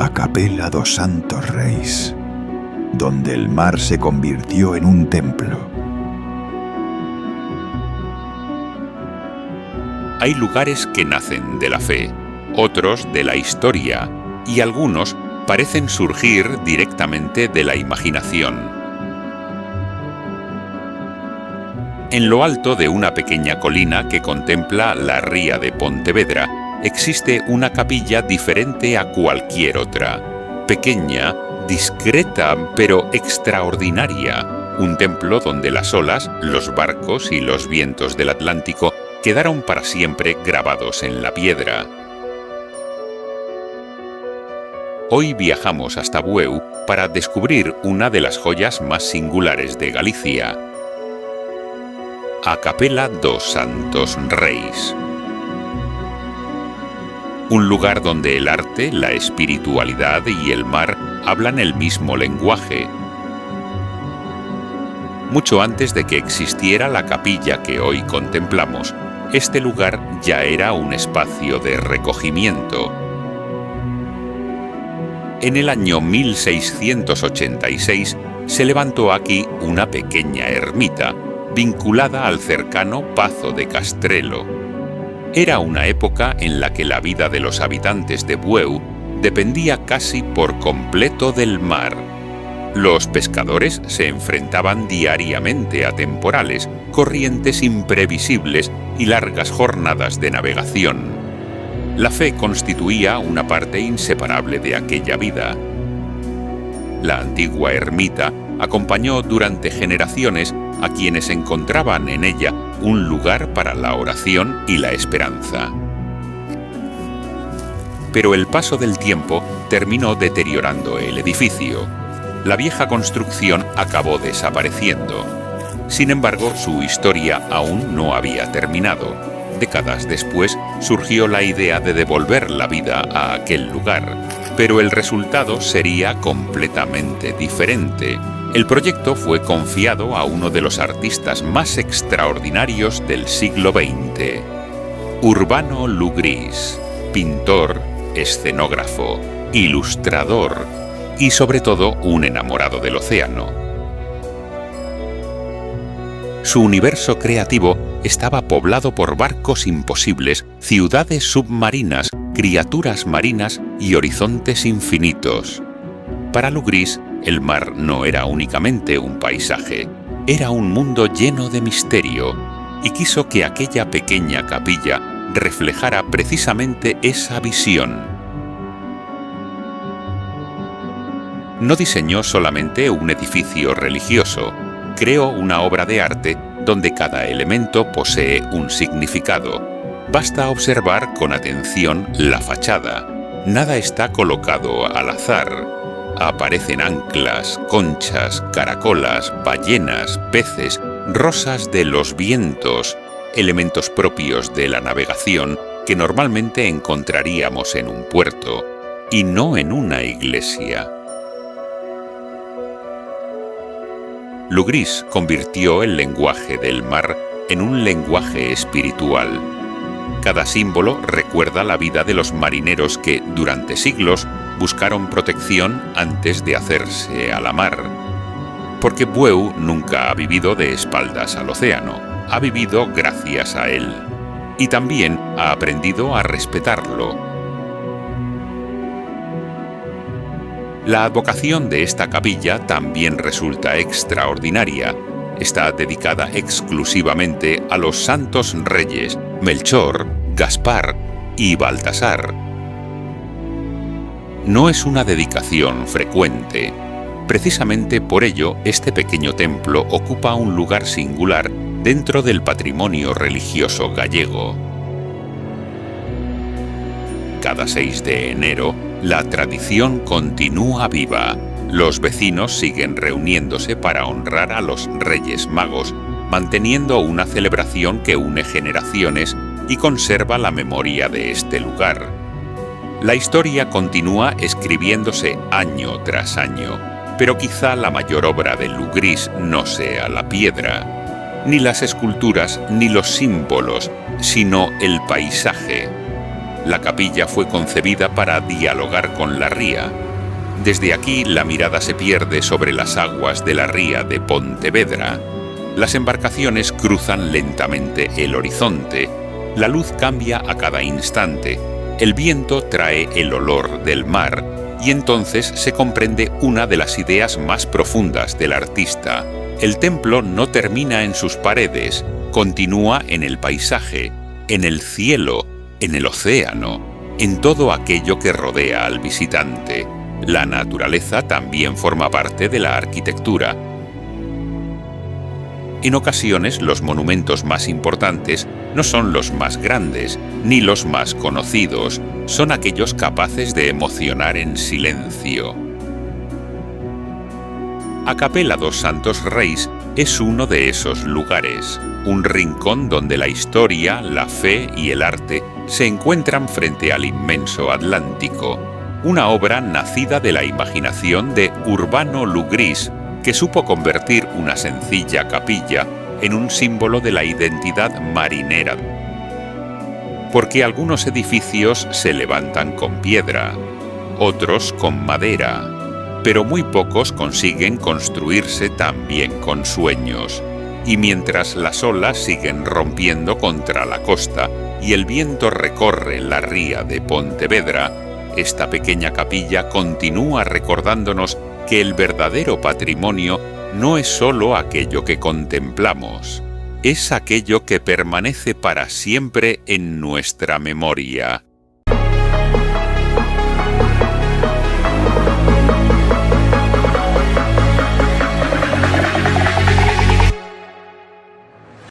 a Capela dos Santos Reis, donde el mar se convirtió en un templo. Hay lugares que nacen de la fe, otros de la historia, y algunos parecen surgir directamente de la imaginación. En lo alto de una pequeña colina que contempla la ría de Pontevedra, existe una capilla diferente a cualquier otra. Pequeña, discreta, pero extraordinaria. Un templo donde las olas, los barcos y los vientos del Atlántico quedaron para siempre grabados en la piedra. Hoy viajamos hasta Bueu para descubrir una de las joyas más singulares de Galicia: a Capela dos Santos Reis. Un lugar donde el arte, la espiritualidad y el mar hablan el mismo lenguaje. Mucho antes de que existiera la capilla que hoy contemplamos, este lugar ya era un espacio de recogimiento. En el año 1686 se levantó aquí una pequeña ermita, vinculada al cercano Pazo de Castrelo. Era una época en la que la vida de los habitantes de Bueu dependía casi por completo del mar. Los pescadores se enfrentaban diariamente a temporales, corrientes imprevisibles y largas jornadas de navegación. La fe constituía una parte inseparable de aquella vida. La antigua ermita acompañó durante generaciones a quienes encontraban en ella un lugar para la oración y la esperanza. Pero el paso del tiempo terminó deteriorando el edificio. La vieja construcción acabó desapareciendo. Sin embargo, su historia aún no había terminado. Décadas después surgió la idea de devolver la vida a aquel lugar, pero el resultado sería completamente diferente. El proyecto fue confiado a uno de los artistas más extraordinarios del siglo XX, Urbano Lugris, pintor, escenógrafo, ilustrador y sobre todo un enamorado del océano. Su universo creativo estaba poblado por barcos imposibles, ciudades submarinas, criaturas marinas y horizontes infinitos. Para Lugris, el mar no era únicamente un paisaje, era un mundo lleno de misterio, y quiso que aquella pequeña capilla reflejara precisamente esa visión. No diseñó solamente un edificio religioso, creó una obra de arte donde cada elemento posee un significado. Basta observar con atención la fachada. Nada está colocado al azar. Aparecen anclas, conchas, caracolas, ballenas, peces, rosas de los vientos, elementos propios de la navegación que normalmente encontraríamos en un puerto, y no en una iglesia. Lugris convirtió el lenguaje del mar en un lenguaje espiritual. Cada símbolo recuerda la vida de los marineros que, durante siglos, buscaron protección antes de hacerse a la mar. Porque Bueu nunca ha vivido de espaldas al océano, ha vivido gracias a él. Y también ha aprendido a respetarlo. La advocación de esta capilla también resulta extraordinaria. Está dedicada exclusivamente a los santos reyes Melchor, Gaspar y Baltasar. No es una dedicación frecuente. Precisamente por ello, este pequeño templo ocupa un lugar singular dentro del patrimonio religioso gallego. Cada 6 de enero, la tradición continúa viva. Los vecinos siguen reuniéndose para honrar a los Reyes Magos, manteniendo una celebración que une generaciones y conserva la memoria de este lugar. La historia continúa escribiéndose año tras año, pero quizá la mayor obra de Lugris no sea la piedra, ni las esculturas ni los símbolos, sino el paisaje. La capilla fue concebida para dialogar con la ría. Desde aquí la mirada se pierde sobre las aguas de la ría de Pontevedra. Las embarcaciones cruzan lentamente el horizonte. La luz cambia a cada instante. El viento trae el olor del mar y entonces se comprende una de las ideas más profundas del artista. El templo no termina en sus paredes, continúa en el paisaje, en el cielo, en el océano, en todo aquello que rodea al visitante. La naturaleza también forma parte de la arquitectura. En ocasiones, los monumentos más importantes no son los más grandes, ni los más conocidos, son aquellos capaces de emocionar en silencio. A Capela dos Santos Reis es uno de esos lugares, un rincón donde la historia, la fe y el arte se encuentran frente al inmenso Atlántico, una obra nacida de la imaginación de Urbano Lugrís, que supo convertir una sencilla capilla en un símbolo de la identidad marinera. Porque algunos edificios se levantan con piedra, otros con madera, pero muy pocos consiguen construirse también con sueños. Y mientras las olas siguen rompiendo contra la costa y el viento recorre la ría de Pontevedra, esta pequeña capilla continúa recordándonos que el verdadero patrimonio no es solo aquello que contemplamos, es aquello que permanece para siempre en nuestra memoria.